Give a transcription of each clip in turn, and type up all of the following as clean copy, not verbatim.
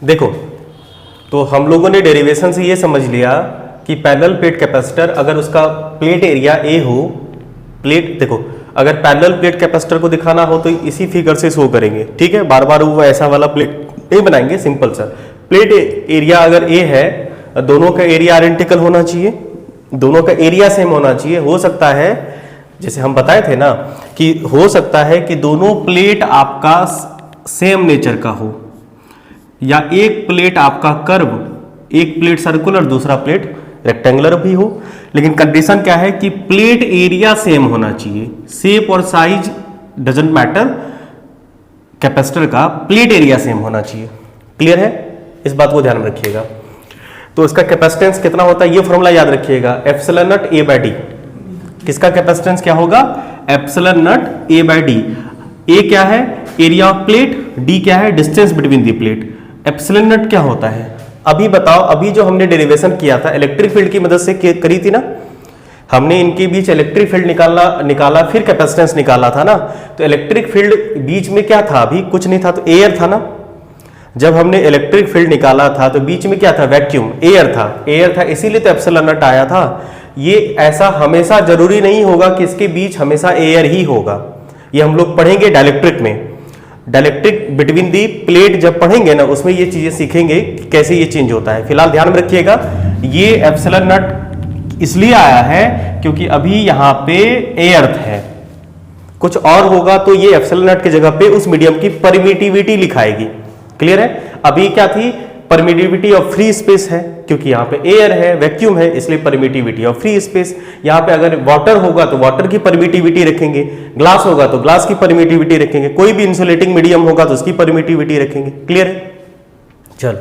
देखो, तो हम लोगों ने डेरिवेशन से ये समझ लिया कि पैरेलल प्लेट कैपेसिटर अगर उसका प्लेट एरिया ए हो, प्लेट देखो अगर पैरेलल प्लेट कैपेसिटर को दिखाना हो तो इसी फिगर से शो करेंगे, ठीक है। बार बार वो ऐसा वाला प्लेट नहीं बनाएंगे, सिंपल सा प्लेट एरिया अगर ए है, दोनों का एरिया आइडेंटिकल होना चाहिए, दोनों का एरिया सेम होना चाहिए। हो सकता है जैसे हम बताए थे ना कि हो सकता है कि दोनों प्लेट आपका सेम नेचर का हो, या एक प्लेट आपका कर्व, एक प्लेट सर्कुलर दूसरा प्लेट रेक्टेंगुलर भी हो, लेकिन कंडीशन क्या है कि प्लेट एरिया सेम होना चाहिए। शेप और साइज डजंट मैटर, कैपेसिटर का प्लेट एरिया सेम होना चाहिए। क्लियर है, इस बात को ध्यान में रखिएगा। तो इसका कैपेसिटेंस कितना होता है ये फॉर्मूला याद रखिएगा, epsilon naught A by D. किसका कैपेसिटेंस क्या होगा, epsilon naught A by D. A क्या है, एरिया ऑफ प्लेट, डी क्या है, distance between the plate. Epsilon naught क्या होता है, अभी बताओ। अभी जो हमने डेरिवेशन किया था इलेक्ट्रिक फील्ड की मदद से करी थी ना, हमने इनके बीच इलेक्ट्रिक फील्ड निकाला फिर कैपेसिटेंस निकाला था ना। तो इलेक्ट्रिक फील्ड बीच में क्या था, अभी कुछ नहीं था, तो एयर था ना। जब हमने इलेक्ट्रिक फील्ड निकाला था तो बीच में क्या था, वैक्यूम, एयर था, इसीलिए तो एप्सिलॉन नॉट आया था। ये ऐसा हमेशा जरूरी नहीं होगा कि इसके बीच हमेशा एयर ही होगा, ये हम लोग पढ़ेंगे डाइलेक्ट्रिक में। डाइलेक्ट्रिक बिटवीन दी प्लेट जब पढ़ेंगे ना, उसमें ये चीजें सीखेंगे कि कैसे ये चेंज होता है। फिलहाल ध्यान में रखिएगा, ये एप्सिलॉन नॉट इसलिए आया है क्योंकि अभी यहाँ पे एयर है, कुछ और होगा तो ये एप्सिलॉन नॉट की जगह पे उस मीडियम की परमिटिविटी लिखाएगी। क्लियर है, अभी क्या थी, परमिटिविटी ऑफ फ्री स्पेस है, क्योंकि यहाँ पे एयर है, वैक्यूम है, इसलिए परमिटिविटी ऑफ फ्री स्पेस। यहाँ पे अगर वाटर होगा तो वाटर की परमिटिविटी रखेंगे, ग्लास होगा तो ग्लास की परमिटिविटी रखेंगे, कोई भी इंसुलेटिंग मीडियम होगा तो उसकी परमिटिविटी रखेंगे। क्लियर है, चलो।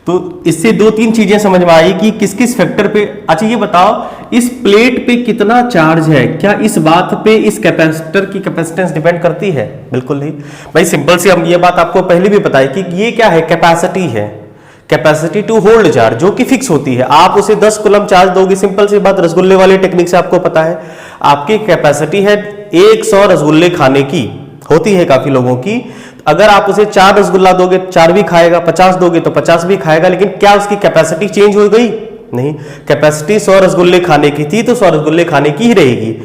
तो इससे दो तीन चीजें समझ में आई कि किस किस फैक्टर पे। अच्छा ये बताओ, इस प्लेट पे कितना चार्ज है, क्या इस बात पे इस कैपेसिटर की कैपेसिटेंस डिपेंड करती है? बिल्कुल नहीं भाई, सिंपल सी हम ये बात आपको पहले भी बताई कि ये क्या है, कैपेसिटी है, कैपेसिटी टू होल्ड चार्ज, जो कि फिक्स होती है। आप उसे 10 कूलम चार्ज दोगे, सिंपल सी बात, रसगुल्ले वाले टेक्निक से आपको पता है, आपकी कैपेसिटी है 100 रसगुल्ले खाने की, होती है काफी लोगों की। अगर आप उसे 4 रसगुल्ला दोगे 4 भी खाएगा, 50 दोगे तो 50 भी खाएगा, लेकिन क्या उसकी कैपेसिटी चेंज हो गई? नहीं, कैपेसिटी 100 रसगुल्ले खाने की थी तो 100 रसगुल्ले खाने की ही रहेगी।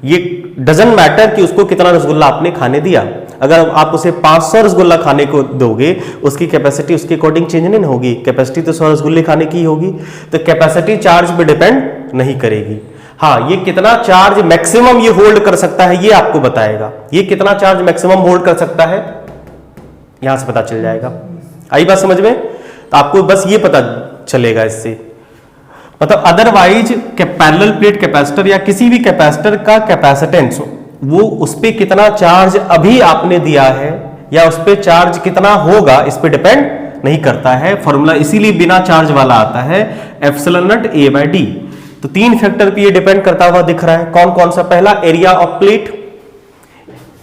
ये डजंट मैटर कि उसको कितना रसगुल्ला आपने खाने दिया। अगर आप उसे 500 रसगुल्ला खाने को दोगे, उसकी कैपेसिटी उसके अकॉर्डिंग चेंज नहीं होगी, कैपेसिटी तो 100 रसगुल्ले खाने की ही होगी। तो कैपेसिटी चार्ज पे डिपेंड नहीं करेगी। हाँ, ये कितना चार्ज मैक्सिमम ये होल्ड कर सकता है ये आपको बताएगा, ये कितना चार्ज मैक्सिमम होल्ड कर सकता है यहां से पता चल जाएगा। आई बात समझ में? तो आपको बस ये पता चलेगा इससे, मतलब अदरवाइज पैरेलल प्लेट कैपेसिटर या किसी भी कैपेसिटर का कैपेसिटेंस, वो उस पे कितना चार्ज अभी आपने दिया है या उस पे चार्ज कितना होगा, इस पे डिपेंड नहीं करता है। फॉर्मूला इसीलिए बिना चार्ज वाला आता है, epsilon naught A by D. तो 3 फैक्टर पे ये डिपेंड करता हुआ दिख रहा है। कौन कौन सा? पहला, area of plate,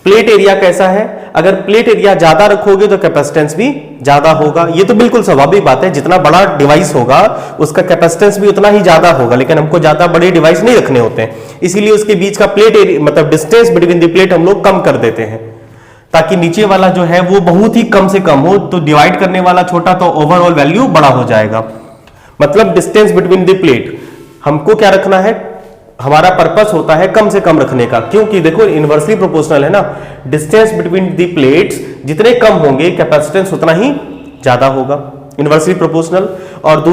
plate area कैसा है। अगर प्लेट एरिया ज्यादा रखोगे तो कैपेसिटेंस भी ज्यादा होगा, ये तो बिल्कुल स्वाभाविक बात है। जितना बड़ा डिवाइस होगा उसका कैपेसिटेंस भी उतना ही ज्यादा होगा, लेकिन हमको ज्यादा बड़े डिवाइस नहीं रखने होते हैं, इसीलिए उसके बीच का प्लेट एरिया मतलब डिस्टेंस बिटवीन द प्लेट हम लोग कम कर देते हैं, ताकि नीचे वाला जो है वो बहुत ही कम से कम हो। तो डिवाइड करने वाला छोटा तो ओवरऑल वैल्यू बड़ा हो जाएगा। मतलब डिस्टेंस बिटवीन द प्लेट हमको क्या रखना है, हमारा पर्पस होता है कम से कम रखने का, क्योंकि देखो इनवर्सली प्रोपोर्शनल है ना, डिस्टेंस बिटवीन दी प्लेट्स जितने कम होंगे कैपेसिटेंस उतना ही ज्यादा होगा, इनवर्सली प्रोपोर्शनल। और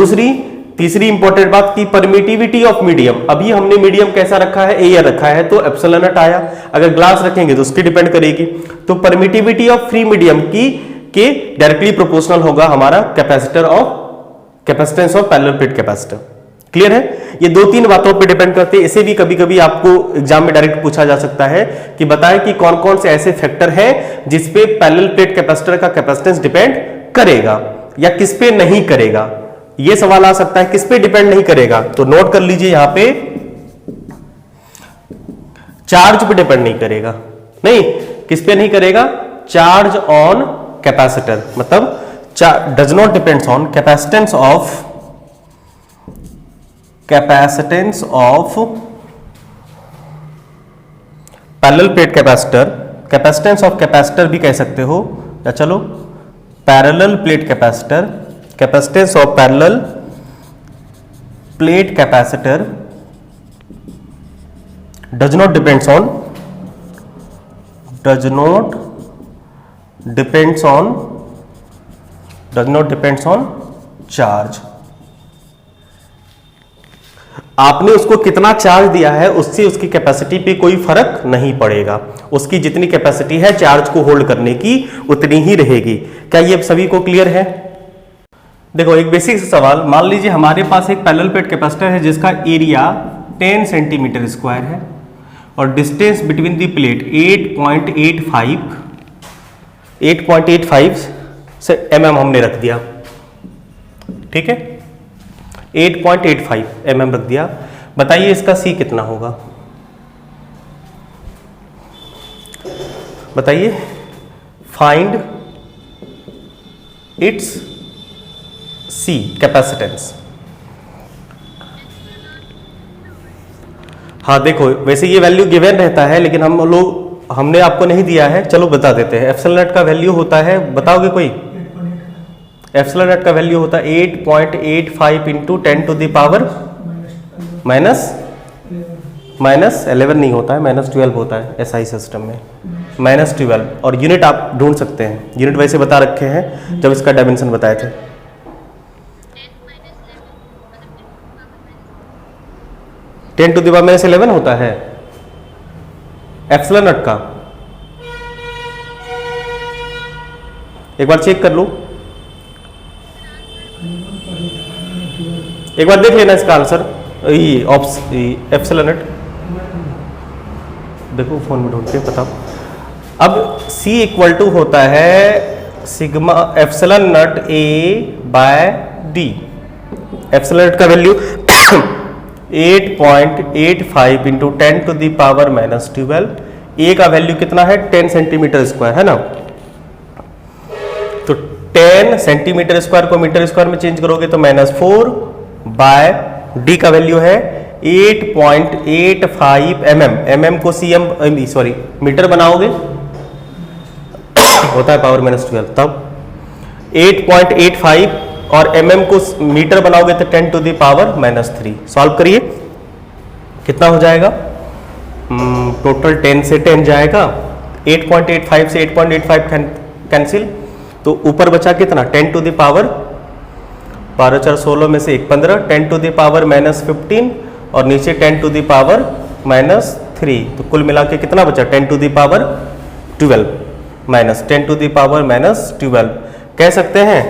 तीसरी इंपॉर्टेंट बात की परमिटिविटी ऑफ मीडियम। अभी हमने मीडियम कैसा रखा है, एयर रखा है, तो एप्सिलॉन नॉट आया। अगर ग्लास रखेंगे तो उसकी डिपेंड करेगी। तो परमिटिविटी ऑफ फ्री मीडियम की के डायरेक्टली प्रोपोर्शनल होगा हमारा capacitance of parallel plate capacitor. Clear है, ये 2-3 बातों पे डिपेंड करते हैं। इसे भी कभी कभी आपको एग्जाम में डायरेक्ट पूछा जा सकता है कि बताएं कि कौन कौन से ऐसे फैक्टर हैं जिसपे पैरेलल प्लेट कैपेसिटर का कैपेसिटेंस डिपेंड करेगा या किस पे नहीं करेगा। ये सवाल आ सकता है, किस पे डिपेंड नहीं करेगा, तो नोट कर लीजिए यहां पे, चार्ज पे डिपेंड नहीं करेगा। नहीं, किस पे नहीं करेगा, चार्ज ऑन कैपेसिटर, मतलब does not depends on capacitance of parallel plate capacitor. Capacitance of capacitor भी कह सकते हो, या चलो parallel plate capacitor capacitance of parallel plate capacitor does not depends on charge. आपने उसको कितना चार्ज दिया है उससे उसकी कैपेसिटी पे कोई फर्क नहीं पड़ेगा, उसकी जितनी कैपेसिटी है चार्ज को होल्ड करने की उतनी ही रहेगी। क्या ये सभी को क्लियर है? देखो एक बेसिक सवाल, मान लीजिए हमारे पास एक पैरेलल प्लेट कैपेसिटर है जिसका एरिया 10 सेंटीमीटर स्क्वायर है और डिस्टेंस बिटवीन द प्लेट 8.85 से हमने रख दिया, ठीक है, 8.85 रख दिया। बताइए इसका सी कितना होगा? बताइए, फाइंड इट्स सी कैपेसिटेंस। हाँ देखो, वैसे ये वैल्यू गिवन रहता है लेकिन हमने आपको नहीं दिया है, चलो बता देते हैं। एप्सिलॉन नॉट का वैल्यू होता है, बताओगे कोई? एप्सिलॉन नॉट का वैल्यू होता है 8.85 into 10 to the power minus 11 नहीं होता है, -12 होता है एसआई सिस्टम में, -12। और यूनिट आप ढूंढ सकते हैं, यूनिट वैसे बता रखे हैं जब इसका डायमेंशन बताए थे। 10 टू द पावर -11 होता है एप्सिलॉन नॉट का। एक बार चेक कर लो, एक बार देख लेना इसका आंसर। एप्सिलॉन नॉट देखो फोन में ढूंढ के बताओ। अब C इक्वल टू होता है sigma epsilon naught A by D। Epsilon naught का value 8.85 into 10 to the power -12। A का वैल्यू कितना है? 10 सेंटीमीटर स्क्वायर है ना, तो 10 सेंटीमीटर स्क्वायर को मीटर स्क्वायर में चेंज करोगे तो -4 बाय डी का वैल्यू है 8.85 mm को मीटर बनाओगे होता है पावर -12, तब 8.85 और mm को मीटर बनाओगे तो 10 टू द पावर -3। सॉल्व करिए, कितना हो जाएगा? टोटल 10 से 10 जाएगा, 8.85 से 8.85 कैंसिल, तो ऊपर बचा कितना? 10 टू द पावर 12 4 16 में से 1 15, 10 टू द पावर -15 और नीचे 10 टू द पावर -3, तो कुल मिला के कितना बचा? 10 to the power 12 minus 10 to the power -12। कह सकते हैं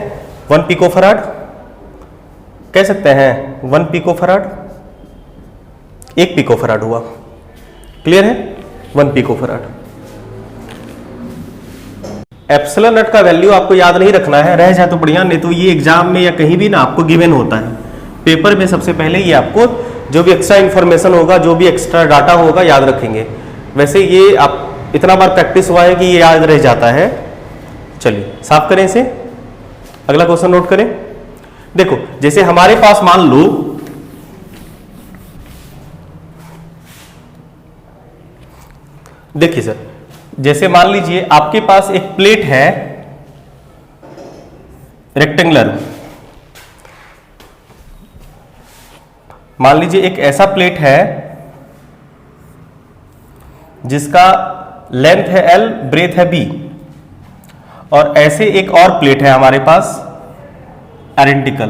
1 पिकोफराड, कह सकते हैं 1 पिकोफराड, 1 पिकोफराड हुआ। क्लियर है? 1 पिकोफराड। एप्सिलॉन नॉट का वैल्यू आपको याद नहीं रखना है, रह जाए तो बढ़िया, नहीं तो ये एग्जाम में या कहीं भी ना आपको गिवन होता है पेपर में। सबसे पहले ये आपको जो भी एक्स्ट्रा इन्फॉर्मेशन होगा, जो भी एक्स्ट्रा डाटा होगा याद रखेंगे। वैसे ये आप इतना बार प्रैक्टिस हुआ है कि ये याद रह जाता है। चलिए साफ करें इसे, अगला क्वेश्चन नोट करें। देखो जैसे हमारे पास मान लो देखिए सर, जैसे मान लीजिए आपके पास एक प्लेट है रेक्टेंगुलर, मान लीजिए एक ऐसा प्लेट है जिसका लेंथ है L, ब्रेथ है B, और ऐसे एक और प्लेट है हमारे पास आइडेंटिकल।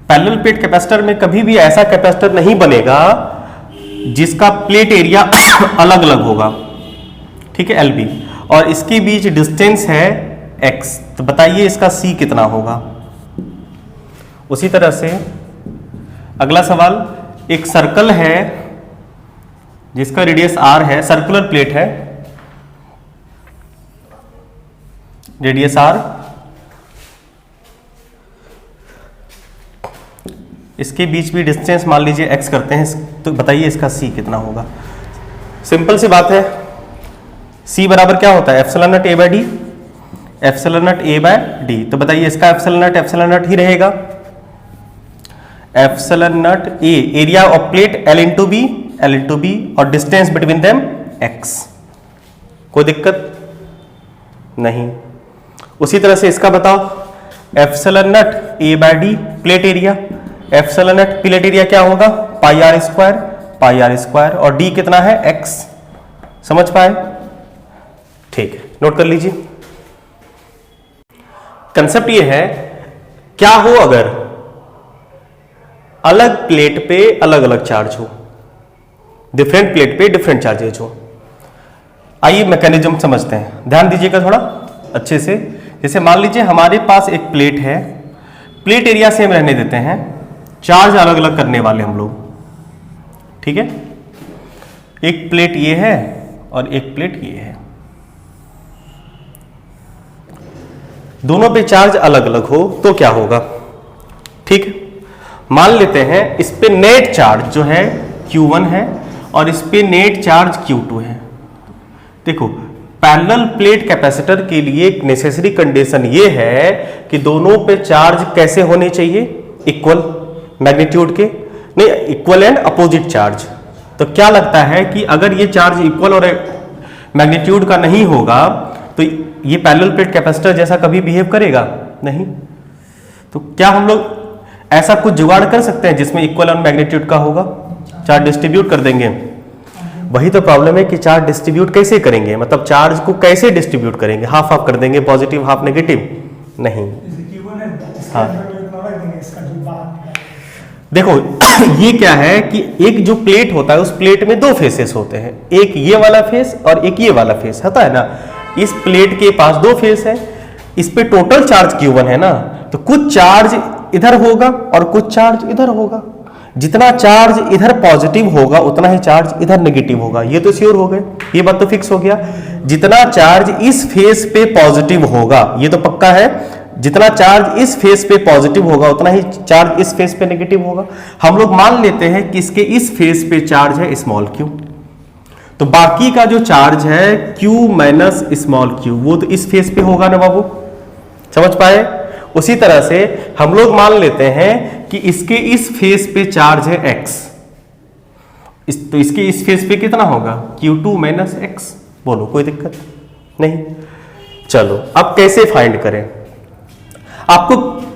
पैरेलल प्लेट कैपेसिटर में कभी भी ऐसा कैपेसिटर नहीं बनेगा जिसका प्लेट एरिया अलग अलग होगा, ठीक है, LB, और इसके बीच डिस्टेंस है x। तो बताइए इसका C कितना होगा? उसी तरह से अगला सवाल, एक सर्कल है जिसका रेडियस r है, सर्कुलर प्लेट है, रेडियस r, इसके बीच भी डिस्टेंस मान लीजिए x करते हैं, तो बताइए इसका C कितना होगा? सिंपल सी बात है, C बराबर क्या होता है? Epsilon naught A by D, epsilon naught A by D। तो बताइए इसका एप्सिलॉन नॉट ही रहेगा। Epsilon naught A area of plate L into B और डिस्टेंस बिटवीन देम x। कोई दिक्कत नहीं। उसी तरह से इसका बताओ, epsilon naught A by D plate area, epsilon naught plate area क्या होगा, पाई आर स्क्वायर, और डी कितना है, एक्स। समझ पाए? ठीक है, नोट कर लीजिए। कंसेप्ट ये है, क्या हो अगर अलग प्लेट पे अलग अलग चार्ज हो, डिफरेंट प्लेट पे डिफरेंट चार्जेज हो। आइए मैकेनिज्म समझते हैं, ध्यान दीजिएगा थोड़ा अच्छे से। जैसे मान लीजिए हमारे पास एक प्लेट है, प्लेट एरिया सेम रहने देते हैं, चार्ज अलग अलग करने वाले हम लोग, ठीक है। एक प्लेट ये है और एक प्लेट ये है, दोनों पे चार्ज अलग अलग हो तो क्या होगा, ठीक है। मान लेते हैं इस पे नेट चार्ज जो है Q1 है और इस पे नेट चार्ज Q2 है। देखो, पैरेलल प्लेट कैपेसिटर के लिए एक नेसेसरी कंडीशन ये है कि दोनों पे चार्ज कैसे होने चाहिए, इक्वल मैग्नीट्यूड के, नहीं इक्वल एंड अपोजिट चार्ज। तो क्या लगता है कि अगर ये चार्ज इक्वल और मैग्नीट्यूड का नहीं होगा तो ये पैरेलल प्लेट कैपेसिटर जैसा कभी बिहेव करेगा नहीं। तो क्या हम लोग ऐसा कुछ जुगाड़ कर सकते हैं जिसमें इक्वल और मैग्नीट्यूड का होगा, चार्ज डिस्ट्रीब्यूट कर देंगे। वही तो प्रॉब्लम है कि चार्ज डिस्ट्रीब्यूट कैसे करेंगे, मतलब चार्ज को कैसे डिस्ट्रीब्यूट करेंगे, हाफ हाफ कर देंगे, पॉजिटिव हाफ नेगेटिव नहीं। हाँ देखो ये क्या है कि एक जो प्लेट होता है उस प्लेट में दो फेसेस होते हैं, एक ये वाला फेस और एक ये वाला फेस होता है ना। इस प्लेट के पास दो फेस है, इस पे टोटल चार्ज Q1 है ना, तो कुछ चार्ज इधर होगा और कुछ चार्ज इधर होगा। जितना चार्ज इधर पॉजिटिव होगा उतना ही चार्ज इधर नेगेटिव होगा, ये तो श्योर हो गए, ये बात तो फिक्स हो गया। जितना चार्ज इस फेस पे पॉजिटिव होगा, ये तो पक्का है, जितना चार्ज इस फेस पे पॉजिटिव होगा उतना ही चार्ज इस फेस पे नेगेटिव होगा। हम लोग मान लेते हैं कि इसके इस फेस पे चार्ज है स्मॉल q, तो बाकी का जो चार्ज है q माइनस स्मॉल q वो तो इस फेस पे होगा ना बाबू, समझ पाए। उसी तरह से हम लोग मान लेते हैं कि इसके इस फेस पे चार्ज है x, तो इसके इस फेस पे कितना होगा, Q2 माइनस x। बोलो कोई दिक्कत नहीं। चलो अब कैसे फाइंड करें। आपको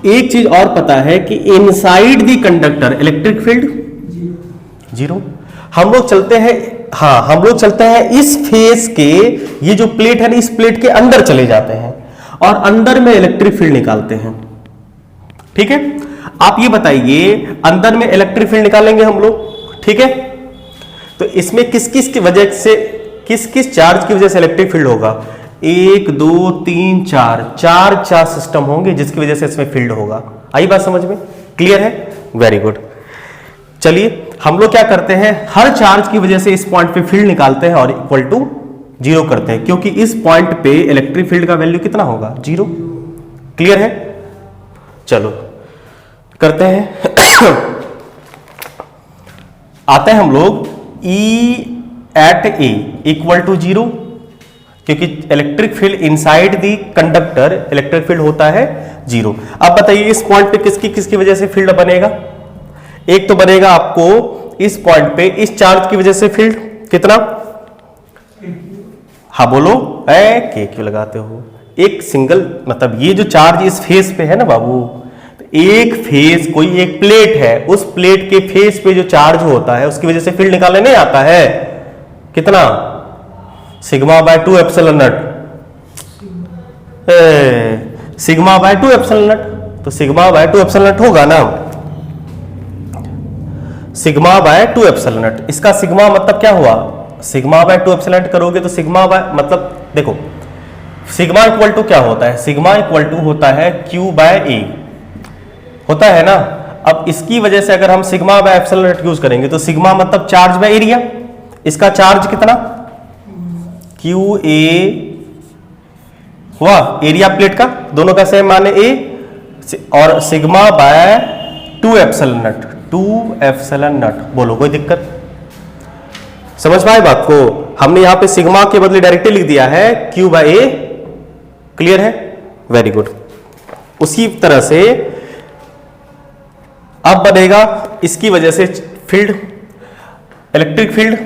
एक चीज और पता है कि inside the conductor electric field zero. हम लोग चलते हैं, हाँ हम लोग चलते हैं इस फेस के, ये जो प्लेट है ना इस प्लेट के अंदर चले जाते हैं और अंदर में इलेक्ट्रिक फील्ड निकालते हैं, ठीक है। आप ये बताइए, अंदर में इलेक्ट्रिक फील्ड निकालेंगे हम लोग, ठीक है। तो इसमें किस किस की वजह से, किस किस चार्ज की वजह से इलेक्ट्रिक फील्ड होगा, 1 2 3 4 चार्ज सिस्टम होंगे जिसकी वजह से इसमें फील्ड होगा। आई बात समझ में, क्लियर है, वेरी गुड। चलिए हम लोग क्या करते हैं, हर चार्ज की वजह से इस पॉइंट पे फील्ड निकालते हैं और इक्वल टू 0 करते हैं, क्योंकि इस पॉइंट पे इलेक्ट्रिक फील्ड का वैल्यू कितना होगा, 0। क्लियर है, चलो करते हैं। आते हैं हम लोग E at A equal to 0, क्योंकि electric field inside the conductor electric field होता है 0। अब बताइए इस पॉइंट पे किसकी किसकी वजह से फील्ड बनेगा, एक तो बनेगा आपको इस पॉइंट पे इस चार्ज की वजह से फील्ड कितना, हाँ बोलो के क्यों लगाते हो, एक सिंगल, मतलब ये जो चार्ज इस फेस पे है ना बाबू, तो एक फेस, कोई एक प्लेट है, उस प्लेट के फेस पे जो चार्ज होता है उसकी वजह से फील्ड निकालने नहीं आता है, कितना, sigma by 2 epsilon not, sigma by 2 epsilon naught, तो सिग्मा बाय 2 एप्सिलॉन नॉट होगा ना, सिग्मा बाय 2 एप्सिलॉन नॉट। इसका सिग्मा मतलब क्या हुआ, सिग्मा बाय 2 एप्सिलॉन नॉट करोगे तो सिग्मा बाय मतलब देखो सिग्मा इक्वल टू क्या होता है, सिग्मा इक्वल टू होता है Q बाय ए, होता है ना। अब इसकी वजह से अगर हम sigma by epsilon not use करेंगे तो सिग्मा मतलब चार्ज बाय एरिया, इसका चार्ज कितना Q A हुआ, एरिया प्लेट का दोनों का सेम माने A, और sigma by 2 epsilon not, 2 epsilon naught. बोलो कोई दिक्कत, समझ पाए बात को। हमने यहां पे सिग्मा के बदले डायरेक्टली लिख दिया है Q बाय A, क्लियर है, वेरी गुड। उसी तरह से अब बनेगा इसकी वजह से field, electric field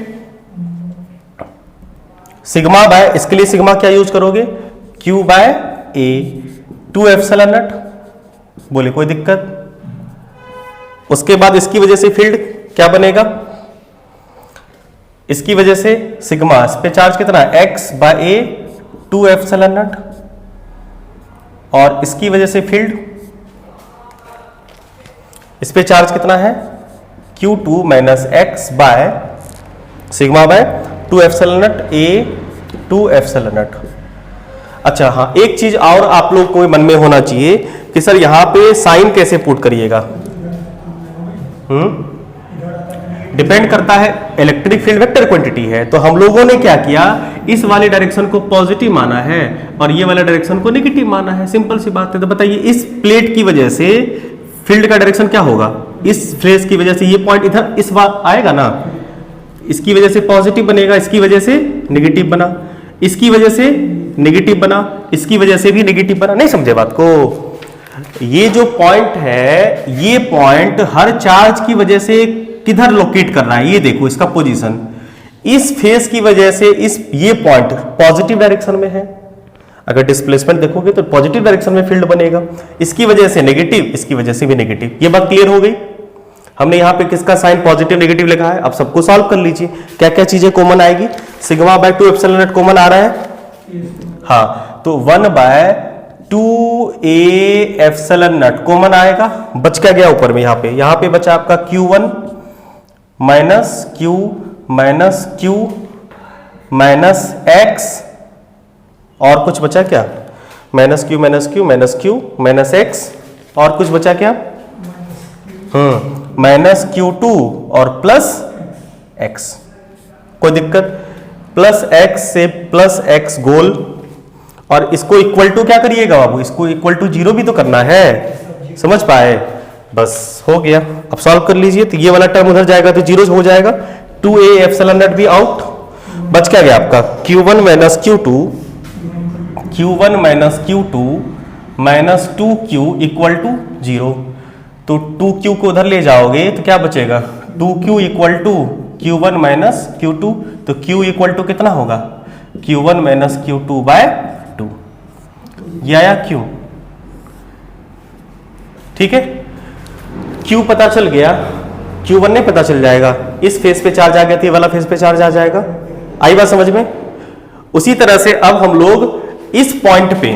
sigma by, इसके लिए सिग्मा क्या यूज करोगे, Q by A 2 epsilon naught. बोले कोई दिक्कत। उसके बाद इसकी वजह से फील्ड क्या बनेगा, इसकी वजह से सिग्मा, इस पे चार्ज कितना है x by A 2 epsilon naught, और इसकी वजह से फील्ड, इस पे चार्ज कितना है Q2 minus x by sigma by 2 epsilon naught A 2 epsilon not. अच्छा हाँ, एक चीज और आप लोग को मन में होना चाहिए कि सर यहां पे साइन कैसे पुट करिएगा। डिपेंड करता है, इलेक्ट्रिक फील्ड वेक्टर क्वांटिटी है, तो हम लोगों ने क्या किया, इस वाले डायरेक्शन को पॉजिटिव माना है और ये वाला डायरेक्शन को नेगेटिव माना है। सिंपल सी बात है। तो बताइए इस प्लेट की वजह से फील्ड का डायरेक्शन क्या होगा, इस फ्रेस की वजह से ये पॉइंट इधर इस बार आएगा ना, इसकी वजह से पॉजिटिव बनेगा, इसकी वजह से नेगेटिव बना, इसकी वजह से नेगेटिव बना, इसकी वजह से भी नेगेटिव बना। नहीं समझे बात को। ये जो पॉइंट है, ये पॉइंट हर चार्ज की वजह से किधर लोकेट कर रहा है, ये देखो इसका पोजीशन, इस फेस की वजह से इस ये पॉइंट पॉजिटिव डायरेक्शन में है। अगर डिस्प्लेसमेंट देखोगे तो पॉजिटिव डायरेक्शन में फील्ड बनेगा, इसकी वजह से नेगेटिव, इसकी वजह से भी नेगेटिव। ये बात क्लियर हो गई। हमने यहाँ पे किसका साइन पॉजिटिव नेगेटिव लिखा है। अब सबको सॉल्व कर लीजिए, क्या क्या चीजें कॉमन आएगी। Sigma by 2 epsilon naught common आ रहा है, हाँ, तो 1 by 2a epsilon naught common आएगा। बच क्या गया ऊपर में, यहाँ पे बचा आपका Q1 minus Q minus Q minus x, और कुछ बचा क्या, minus Q minus Q minus Q minus x, और कुछ बचा क्या, माइनस Q2 और प्लस x। कोई दिक्कत, प्लस x से प्लस x गोल, और इसको इक्वल टू क्या करिएगा बाबू, इसको इक्वल टू 0 भी तो करना है। समझ पाए, बस हो गया। अब सॉल्व कर लीजिए, तो ये वाला टर्म उधर जाएगा तो 0 हो जाएगा, 2a एप्सिलॉन नॉट भी आउट। बच क्या गया आपका Q1 minus Q2, Q1 minus Q2 minus 2Q equal to 0। तो 2Q को उधर ले जाओगे तो क्या बचेगा, 2Q equal to Q1 minus Q2, तो Q इक्वल टू कितना होगा, Q1 माइनस Q2 बाय 2। ये आया Q, ठीक है। Q पता चल गया, Q1 नहीं पता चल जाएगा, इस फेस पे चार्ज आ गया तो ये वाला फेस पे चार्ज आ जाएगा। आई बात समझ में। उसी तरह से अब हम लोग इस पॉइंट पे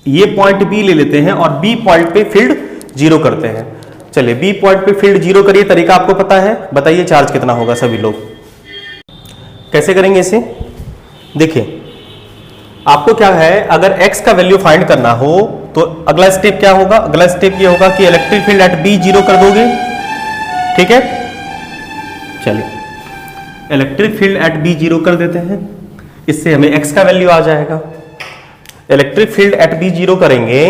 ये पॉइंट B ले लेते हैं और B पॉइंट पे फील्ड 0 करते हैं। चलिए B पॉइंट पे फील्ड 0 करिए, तरीका आपको पता है। बताइए चार्ज कितना होगा सभी लोग, कैसे करेंगे इसे। देखिए आपको क्या है, अगर x का वैल्यू फाइंड करना हो तो अगला स्टेप क्या होगा, अगला स्टेप ये होगा कि इलेक्ट्रिक फील्ड एट B 0 कर दोगे, ठीक है। चलिए इलेक्ट्रिक फील्ड एट B 0 कर देते हैं, इससे हमें x का वैल्यू आ जाएगा। इलेक्ट्रिक फील्ड एट B 0 करेंगे,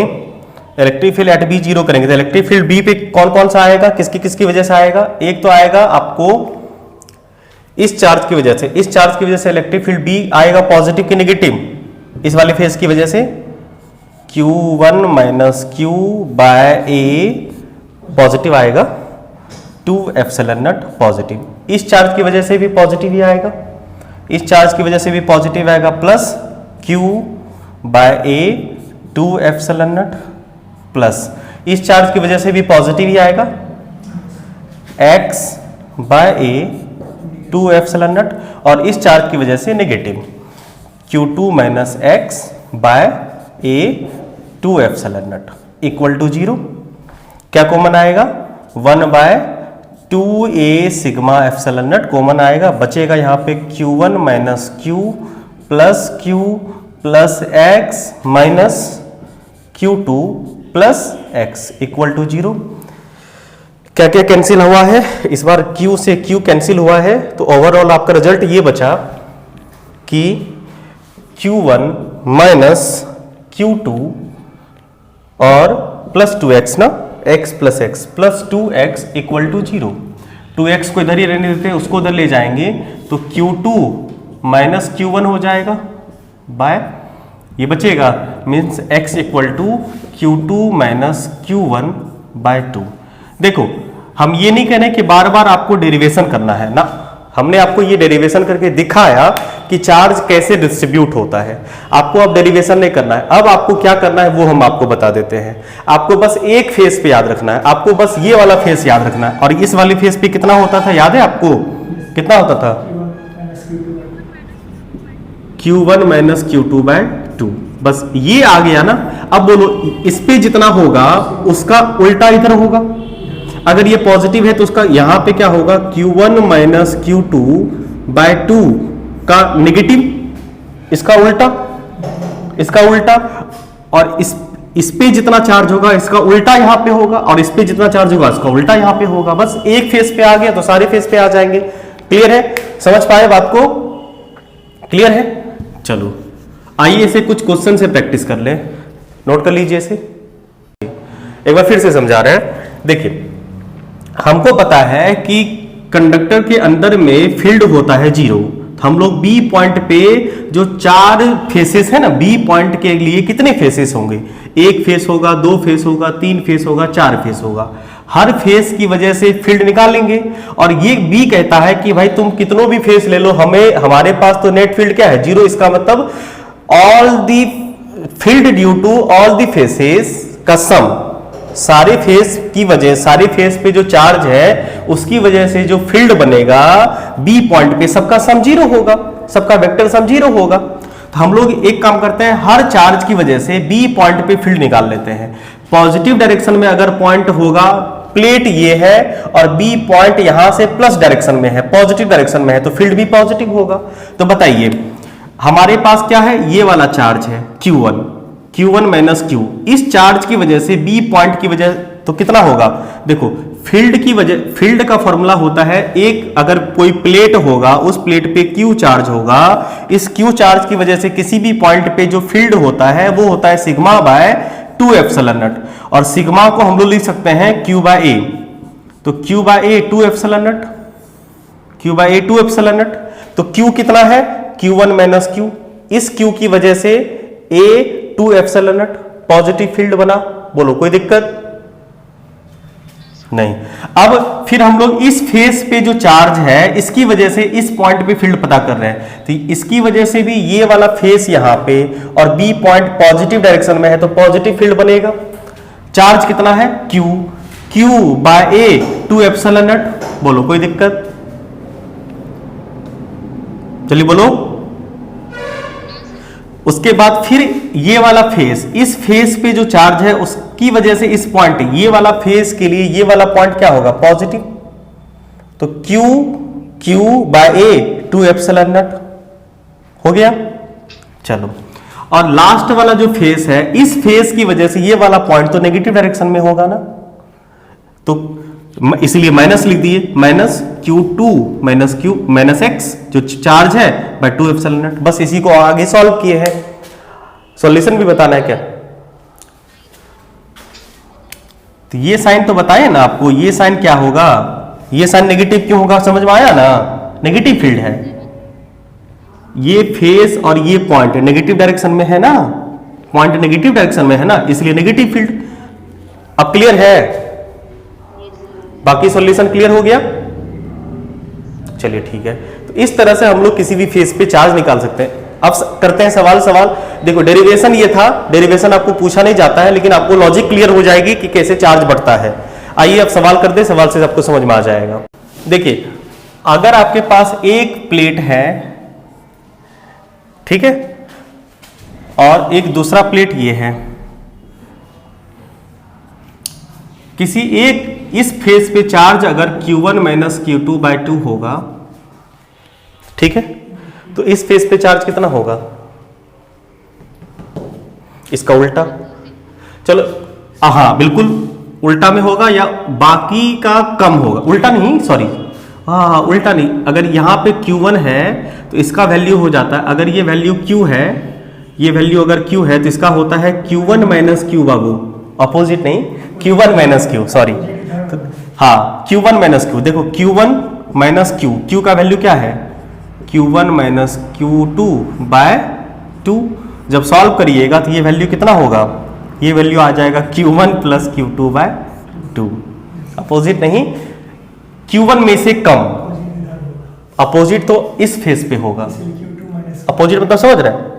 इलेक्ट्रिक फील्ड एट B 0 करेंगे तो इलेक्ट्रिक फील्ड B पे कौन कौन सा आएगा, किसकी किसकी वजह से आएगा। एक तो आएगा आपको इस चार्ज की वजह से, इस चार्ज की वजह से इलेक्ट्रिक फील्ड B आएगा पॉजिटिव की नेगेटिव, इस वाले फेस की वजह से Q1 minus Q by A positive आएगा, 2 एप्सिलॉन नॉट पॉजिटिव। इस चार्ज की वजह से भी पॉजिटिव ही आएगा, इस चार्ज की वजह से भी पॉजिटिव आएगा, plus Q by A 2 epsilon naught, plus इस चार्ज की वजह से भी पॉजिटिव ही आएगा, X by A 2 epsilon naught, और इस चार्ज की वजह से negative Q2 minus X by A 2 epsilon naught equal to 0। क्या कॉमन आएगा, 1 by 2a sigma epsilon naught common आएगा। बचेगा यहाँ पे Q1 minus Q plus X minus Q2 plus X equal to 0। क्या क्या कैंसिल हुआ है, इस बार Q से Q कैंसिल हुआ है, तो ओवरऑल आपका रिजल्ट ये बचा कि Q1 माइनस Q2 और प्लस 2x ना, x plus x plus 2x equal to 0। 2x को इधर ही रहने देते हैं, उसको उधर ले जाएंगे तो Q2 माइनस Q1 हो जाएगा बाय ये बचेगा, means x equal to Q2 minus Q1 by 2। देखो हम ये नहीं कह रहे कि बार बार आपको डेरिवेशन करना है ना, हमने आपको ये डेरिवेशन करके दिखाया कि चार्ज कैसे डिस्ट्रीब्यूट होता है। आपको अब डेरिवेशन नहीं करना है, अब आपको क्या करना है वो हम आपको बता देते हैं। आपको बस एक फेस पे याद रखना है, आपको बस ये वाला फेस याद रखना है। और इस वाले फेस पे कितना होता था, याद है आपको कितना होता था? Q1 minus Q2 bye 2। बस ये आ गया ना। अब बोलो इस पे जितना होगा उसका उल्टा इधर होगा। अगर ये पॉजिटिव है तो उसका यहां पे क्या होगा, Q1 माइनस Q2 बाय 2 का नेगेटिव, इसका उल्टा, इसका उल्टा। और इस पे जितना चार्ज होगा इसका उल्टा यहां पे होगा, और इस पे जितना चार्ज होगा इसका उल्टा यहां पे होगा। बस एक फेस पे आ गया तो सारे फेस पे आ जाएंगे। क्लियर है? समझ पाए बात को? क्लियर है? चलो आइए इसे कुछ क्वेश्चन से प्रैक्टिस कर ले। नोट कर लीजिए इसे, एक बार फिर से समझा रहे हैं। देखिए हमको पता है कि कंडक्टर के अंदर में फील्ड होता है 0। हम लोग बी पॉइंट पे जो 4 फेसेस है ना, बी पॉइंट के लिए कितने फेसेस होंगे? 1 फेस होगा, 2 फेस होगा, 3 फेस होगा, 4 फेस होगा। हर फेस की वजह से फील्ड निकालेंगे। और ये बी कहता है कि भाई तुम कितनों भी फेस ले लो, हमारे पास तो नेट फील्ड क्या है, 0। इसका मतलब all the field due to all the faces का सम, सारे फेस की वजह, सारे फेस पे जो चार्ज है उसकी वजह से जो फील्ड बनेगा बी पॉइंट पे, सबका सम 0 होगा, सबका वेक्टर सम 0 होगा। तो हम लोग एक काम करते हैं, हर चार्ज की वजह से बी पॉइंट पे फील्ड निकाल लेते हैं। पॉजिटिव डायरेक्शन में अगर पॉइंट होगा, प्लेट ये है और बी पॉइंट यहां से प्लस डायरेक्शन में है, पॉजिटिव डायरेक्शन में है, तो फील्ड भी पॉजिटिव होगा। तो बताइए हमारे पास क्या है, ये वाला चार्ज है Q1 माइनस Q। इस चार्ज की वजह से बी पॉइंट की वजह तो कितना होगा? देखो फील्ड की वजह, फील्ड का फॉर्मूला होता है, एक अगर कोई प्लेट होगा उस प्लेट पे Q चार्ज होगा, इस Q चार्ज की वजह से किसी भी पॉइंट पे जो फील्ड होता है वो होता है सिग्मा बाय 2 एप्सिलॉन नॉट। और सिग्मा को हम लोग लिख सकते हैं Q बाय A। तो Q by A 2 epsilon naught, Q by A 2 epsilon naught. तो Q कितना है, Q1 माइनस Q। इस Q की वजह से A 2 epsilon naught positive field बना। बोलो कोई दिक्कत नहीं। अब फिर हम लोग इस फेस पे जो चार्ज है इसकी वजह से इस पॉइंट पे फील्ड पता कर रहे हैं, तो इसकी वजह से भी ये वाला फेस यहां पे और बी पॉइंट पॉजिटिव डायरेक्शन में है तो पॉजिटिव फील्ड बनेगा। चार्ज कितना है, Q by A 2 epsilon naught. बोलो कोई दिक्कत? चलिए बोलो। उसके बाद फिर ये वाला फेस, इस फेस पे जो चार्ज है उसकी वजह से इस पॉइंट, ये वाला फेस के लिए ये वाला पॉइंट क्या होगा, पॉजिटिव। तो Q by A 2 epsilon naught हो गया। चलो और लास्ट वाला जो फेस है, इस फेस की वजह से ये वाला पॉइंट तो नेगेटिव डायरेक्शन में होगा ना, तो इसलिए माइनस लिख दिए, minus Q2 minus Q minus X जो चार्ज है बाय 2 एप्सिलॉन नॉट। बस इसी को आगे सॉल्व किए हैं। सॉल्यूशन भी बताना है क्या? तो ये साइन तो बताए ना आपको, ये साइन क्या होगा, ये साइन नेगेटिव क्यों होगा, समझ में आया ना? नेगेटिव फील्ड है, ये फेस और ये पॉइंट नेगेटिव डायरेक्शन में है ना, पॉइंट नेगेटिव डायरेक्शन में है ना, इसलिए नेगेटिव फील्ड। अब क्लियर है? बाकी सॉल्यूशन क्लियर हो गया? चलिए ठीक है। तो इस तरह से हम लोग किसी भी फेस पे चार्ज निकाल सकते हैं। अब करते हैं सवाल। देखो डेरिवेशन ये था, डेरिवेशन आपको पूछा नहीं जाता है लेकिन आपको लॉजिक क्लियर हो जाएगी कि कैसे चार्ज बढ़ता है। आइए अब सवाल कर दे, सवाल से आपको समझ में आ जाएगा। देखिए अगर आपके पास एक प्लेट है, ठीक है, और एक दूसरा प्लेट ये है, किसी एक इस फेस पे चार्ज अगर Q1 माइनस Q2 बाय 2 होगा, ठीक है, तो इस फेस पे चार्ज कितना होगा, इसका उल्टा। चलो हाँ बिल्कुल उल्टा में होगा या बाकी का कम होगा, उल्टा नहीं, सॉरी, हाँ उल्टा नहीं। अगर यहां पे Q1 है तो इसका वैल्यू हो जाता है, अगर ये वैल्यू Q है, ये वैल्यू अगर Q है तो इसका होता है Q1 माइनस Q बाबू, अपोजिट नहीं, Q1 माइनस Q, सॉरी, तो हाँ Q1 माइनस Q। देखो Q1 माइनस Q का वैल्यू क्या है, Q1 माइनस Q2 बाय 2। जब सॉल्व करिएगा तो ये वैल्यू कितना होगा, ये वैल्यू आ जाएगा Q1 plus Q2 bye 2, opposite नहीं, Q1 में से कम, अपोजिट तो इस फेस पे होगा, अपोजिट मतलब समझ रहे हैं?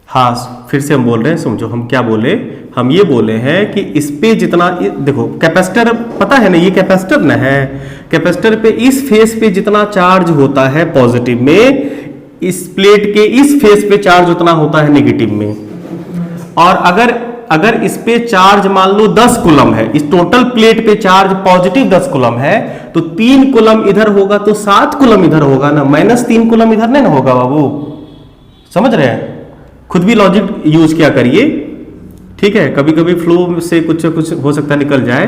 हाँ, फिर से हम बोल रहे हैं, समझो हम क्या बोले, हम ये बोले हैं कि इस पे जितना देखो कैपेसिटर पता है ना, ये कैपेसिटर ना है, कैपेसिटर पे इस फेस पे जितना चार्ज होता है पॉजिटिव में, इस प्लेट के इस फेस पे चार्ज उतना होता है नेगेटिव में। और अगर इस पे चार्ज मान लो 10 कूलम है, इस टोटल प्लेट पे चार्ज पॉजिटिव 10 कूलम है, तो 3 कूलम इधर होगा तो 7 कूलम इधर होगा ना, -3 कूलम इधर नहीं ना होगा बाबू। समझ रहे हैं? खुद भी लॉजिक यूज किया करिए, ठीक है? कभी कभी फ्लो से कुछ हो सकता है निकल जाए,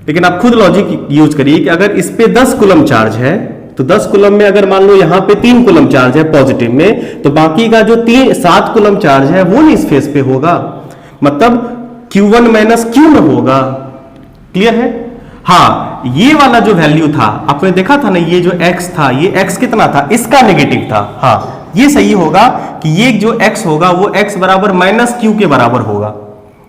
लेकिन आप खुद लॉजिक यूज करिए कि अगर इस पे 10 कूलम चार्ज है, तो 10 कूलम में अगर मान लो यहां पे 3 कूलम चार्ज है पॉजिटिव में, तो बाकी का जो 7 कूलम चार्ज है वो नहीं इस फेस पे होगा, मतलब Q1 - Q में होगा। क्लियर है? हाँ, ये वाला जो वैल्यू था आपने देखा था ना, ये जो x था, ये x कितना था, इसका नेगेटिव था। हाँ, ये सही होगा कि ये जो x होगा वो x बराबर -Q के बराबर होगा,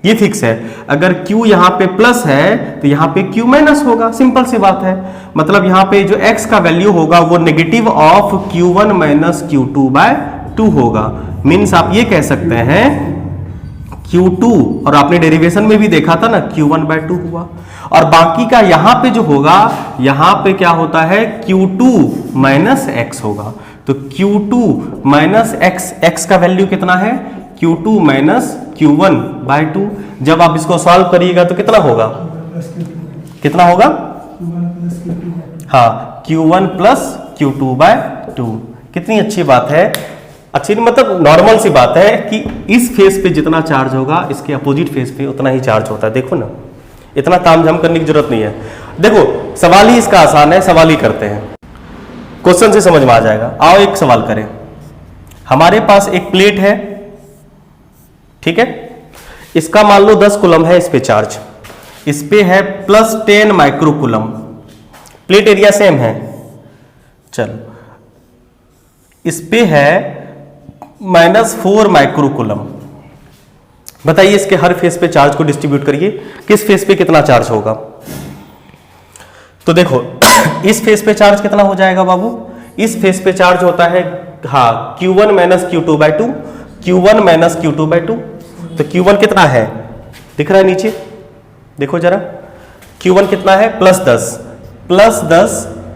ये फिक्स है। अगर Q यहां पे प्लस है तो यहां पे Q माइनस होगा, सिंपल सी बात है। मतलब यहां पे जो x का वैल्यू होगा वो नेगेटिव ऑफ Q1 - Q2/2 होगा। मीन्स आप ये कह सकते हैं Q2, और आपने डेरिवेशन में भी देखा था ना, Q1/2 हुआ, और बाकी का यहां पे जो होगा, यहां पे क्या होता है, Q2 - x होगा। तो Q2 - x, x का वैल्यू कितना है, Q2 - Q1/2। जब आप इसको सॉल्व करिएगा तो कितना होगा, कितना होगा, हाँ, Q1 + Q2/2। कितनी अच्छी बात है, अच्छी मतलब नॉर्मल सी बात है कि इस फेस पे जितना चार्ज होगा इसके अपोजिट फेस पे उतना ही चार्ज होता है। देखो ना, इतना तामझाम करने की जरूरत नहीं है। देखो सवाल ही इसका आसान है, सवाल ही करते हैं, क्वेश्चन से समझ में आ जाएगा। आओ एक सवाल करें। हमारे पास एक प्लेट है, ठीक है, इसका मान लो 10 कूलम है इस पे चार्ज, इस पे है +10 micro coulomb, plate area same है। चलो, इस पे है -4 माइक्रो कूलम। बताइए इसके हर फेस पे चार्ज को डिस्ट्रीब्यूट करिए, किस फेस पे कितना चार्ज होगा। तो देखो इस फेस पे चार्ज कितना हो जाएगा बाबू, इस फेस पे चार्ज होता है, हाँ, Q1 - Q2/2, Q1 - Q2/2। तो Q1 कितना है, दिख रहा है नीचे, देखो जरा, Q1 कितना है, +10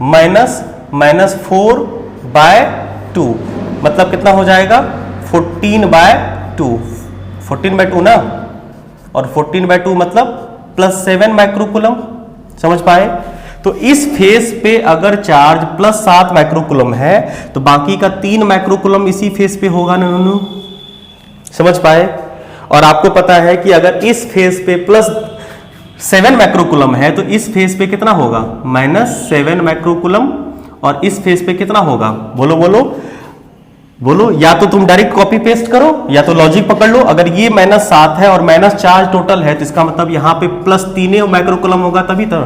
-4/2, मतलब कितना हो जाएगा, 14/2, 14/2 ना, और 14/2 मतलब +7 माइक्रो कूलम। समझ पाए? तो इस फेस पे अगर चार्ज +7 माइक्रो कूलम है तो बाकी का 3 माइक्रो कूलम इसी फेस पे होगा ना। समझ पाए? और आपको पता है कि अगर इस फेस पे +7 माइक्रो कूलम है तो इस फेस पे कितना होगा, -7 माइक्रो कूलम, और इस फेस पे कितना होगा, बोलो बोलो बोलो। या तो तुम डायरेक्ट कॉपी पेस्ट करो या तो लॉजिक पकड़ लो। अगर ये -7 है और माइनस चार्ज टोटल है तो इसका मतलब यहां पे +3 माइक्रो कूलम होगा, तभी तो।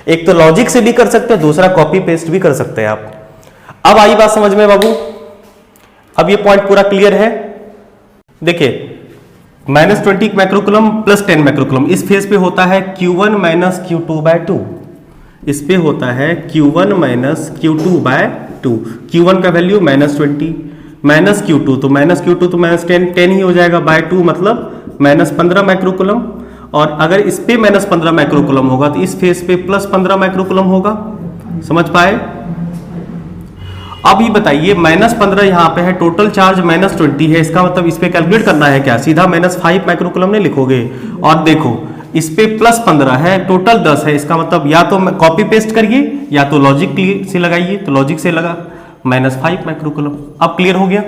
एक तो लॉजिक से भी कर सकते हो, दूसरा कॉपी पेस्ट भी कर सकते हैं आप। अब आई बात समझ में बाबू, अब ये पॉइंट पूरा क्लियर है। देखिए -20 माइक्रो कूलम +10 माइक्रो कूलम, इस फेस पे होता है Q1 - Q2/2, इस पे होता है Q1 - Q2/2। Q1 का वैल्यू -20, -Q2 तो -Q2 तो -10 ही हो जाएगा, /2 मतलब -15 माइक्रो कूलम। और अगर इस पे -15 माइक्रो कूलम होगा तो इस फेस पे +15 माइक्रो कूलम होगा। समझ पाए? अब ये बताइए -15 यहां पे है, टोटल चार्ज -20 है, इसका मतलब इस पे कैलकुलेट करना है क्या, सीधा -5 माइक्रो कूलम नहीं लिखोगे। और देखो इस पे +15 है, टोटल 10 है, इसका मतलब या तो कॉपी पेस्ट करिए या तो लॉजिक से लगाइए। तो लॉजिक से लगा -5 माइक्रो कूलम। अब क्लियर हो गया?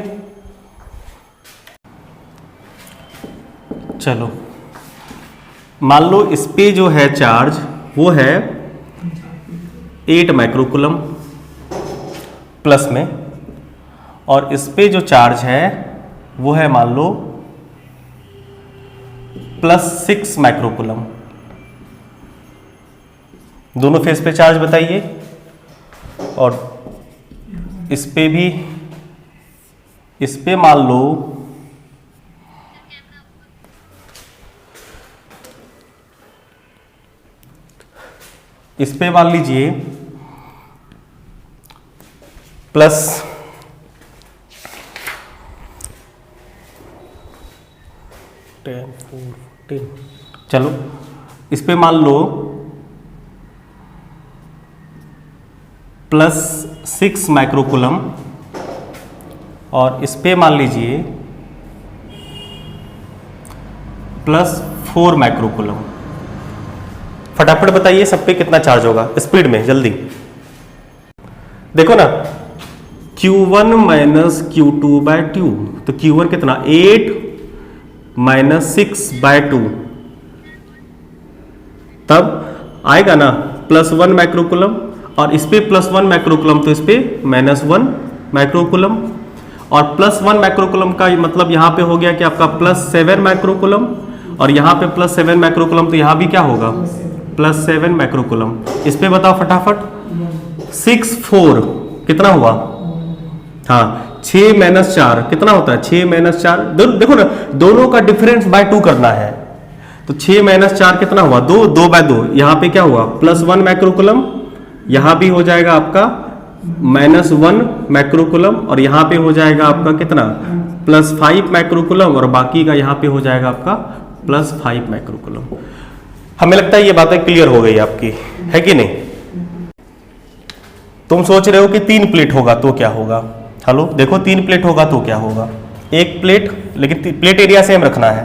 चलो मान लो इस पे जो है चार्ज वो है 8 माइक्रो कूलम प्लस में, और इस पे जो चार्ज है वो है मान लो +6 माइक्रो कूलम। दोनों फेस पे चार्ज बताइए। और इस पे भी, इस पे मान लो इस पे मान लीजिए प्लस 10 14, चलो इस पे मान लो प्लस 6 माइक्रोकूलम और इस पे मान लीजिए प्लस 4 माइक्रोकूलम। फटाफट बताइए सब पे कितना चार्ज होगा, स्पीड में जल्दी देखो ना। Q1 माइनस Q2 बाय 2, तो Q1 कितना 8 माइनस 6 बाय 2, तब आएगा ना प्लस 1 माइक्रोकूलम, और इस पे प्लस 1 माइक्रोकूलम तो इस पे माइनस 1 माइक्रोकूलम, और प्लस 1 माइक्रोकूलम का मतलब यहाँ पे हो गया कि आपका प्लस 7 माइक्रोकूलम, और यहाँ पे प्लस 7 माइक्रोकूलम, तो यहाँ भी क्या होगा प्लस 7 माइक्रोकूलम। इस पे बताओ फटाफट 6 4 कितना हुआ, हाँ 6 माइनस 4 कितना होता है 6 माइनस 4, देखो ना दोनों का डिफरेंस बाय 2 करना है, तो 6 माइनस 4 कितना हुआ 2, 2 बाय 2, यहाँ पे क्या हुआ प्लस 1 माइक्रोकूलम, यहाँ भी हो जाएगा आपका माइनस 1 माइक्रोकूलम, और यहाँ पे हो जाएगा आपका कितना प्लस 5 माइक्रोकूलम, और बाकी का यहाँ पे हो जाएगा आपका प्लस 5 माइक्रोकूलम। हमें लगता है ये बातें क्लियर हो गई आपकी, है कि नहीं। तुम सोच रहे हो कि 3 प्लेट होगा तो क्या होगा, हेलो देखो 3 प्लेट होगा तो क्या होगा, एक प्लेट, लेकिन प्लेट एरिया सेम रखना है,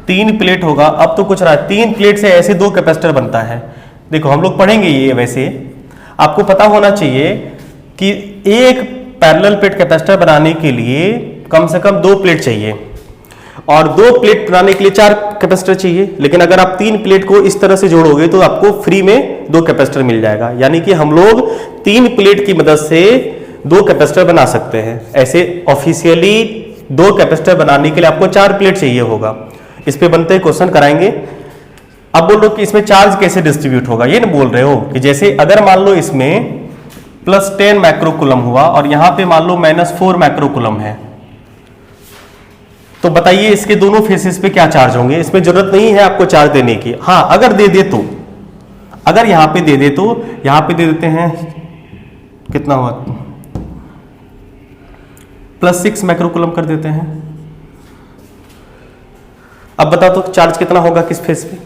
3 प्लेट होगा। अब तो कुछ रहा, 3 प्लेट से ऐसे 2 कैपेसिटर बनता है। देखो हम लोग पढ़ेंगे ये, वैसे आपको पता होना चाहिए कि एक पैरेलल प्लेट कैपेसिटर बनाने के लिए कम से कम 2 प्लेट चाहिए, और 2 प्लेट बनाने के लिए 4 कैपेसिटर चाहिए। लेकिन अगर आप 3 प्लेट को इस तरह से जोड़ोगे तो आपको फ्री में 2 कैपेसिटर मिल जाएगा, यानी कि हम लोग 3 प्लेट की मदद से 2 कैपेसिटर बना सकते हैं। ऐसे ऑफिशियली 2 कैपेसिटर बनाने के लिए आपको 4 प्लेट चाहिए होगा। इस पे बनते क्वेश्चन कराएंगे। अब बोलो कि इसमें चार्ज कैसे डिस्ट्रीब्यूट होगा, ये ना बोल रहे हो कि जैसे अगर मान लो इसमें प्लस 10 माइक्रोकूलम हुआ और यहां पे मान लो माइनस 4 माइक्रोकूलम है, तो बताइए इसके दोनों फेसेस पे क्या चार्ज होंगे। इसमें जरूरत नहीं है आपको चार्ज देने की, हाँ अगर दे दे तो, अगर यहां पे दे दे तो यहां पे दे देते हैं कितना हुआ प्लस 6 माइक्रोकूलम कर देते हैं। अब बताओ तो चार्ज कितना होगा किस फेस पे,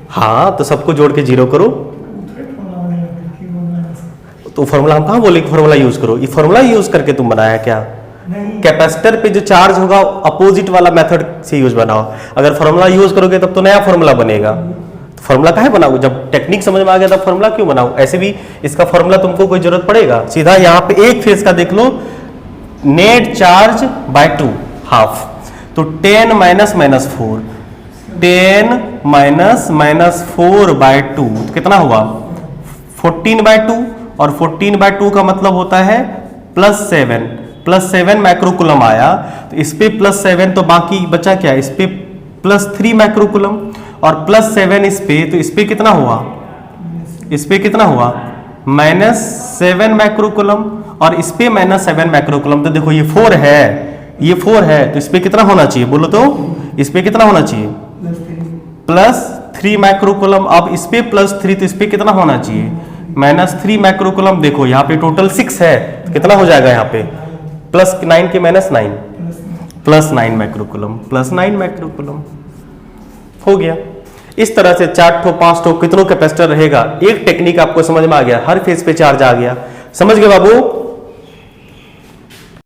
हाँ तो सबको जोड़ के 0 करो, तो फॉर्मूला हम कहाँ बोले कि फॉर्मूला यूज करो, ये फॉर्मूला यूज करके तुम बनाया क्या। कैपेसिटर पे जो चार्ज होगा अपोजिट वाला मेथड से यूज बनाओ, अगर फॉर्मूला यूज करोगे तब तो नया फॉर्मूला बनेगा। तो फॉर्मूला काहे बनाओ, जब टेक्निक समझ में आ गया तब फॉर्मूला क्यों बनाओ। ऐसे भी इसका फॉर्मूला तुमको कोई जरूरत पड़ेगा, सीधा यहाँ पे एक फेज का देख लो, नेट चार्ज बाय 2 हाफ, तो 10 minus minus 4, 10 minus minus 4 by 2 कितना हुआ 14 बाय 2, और 14 बाय 2 का मतलब होता है प्लस 7 माइक्रोकूलम आया, तो इस पे प्लस 7, तो बाकी बचा क्या, इस पे प्लस 3 माइक्रोकूलम, और प्लस 7 इस पे, तो इस पे कितना हुआ, इस पे कितना हुआ माइनस 7 माइक्रोकूलम, और इस पे माइनस 7 माइक्रोकूलम। तो देखो ये 4 है, ये 4 है, तो इस पे कितना होना चाहिए बोलो तो, इस पे कितना होना चाहिए प्लस 3 माइक्रोकूलम। अब इस पे प्लस 3, तो इस पे कितना होना चाहिए माइनस 3 माइक्रोकूलम। देखो यहाँ पे टोटल 6 है, तो कितना हो जाएगा यहाँ पे प्लस 9 के minus 9, plus 9 microcoulomb, plus 9 microcoulomb हो गया। इस तरह से 4 ठो 5 ठो कितनों कैपेसिटर रहेगा, एक टेक्निक आपको समझ में आ गया, हर फेज पे चार्ज आ गया, समझ गए बाबू।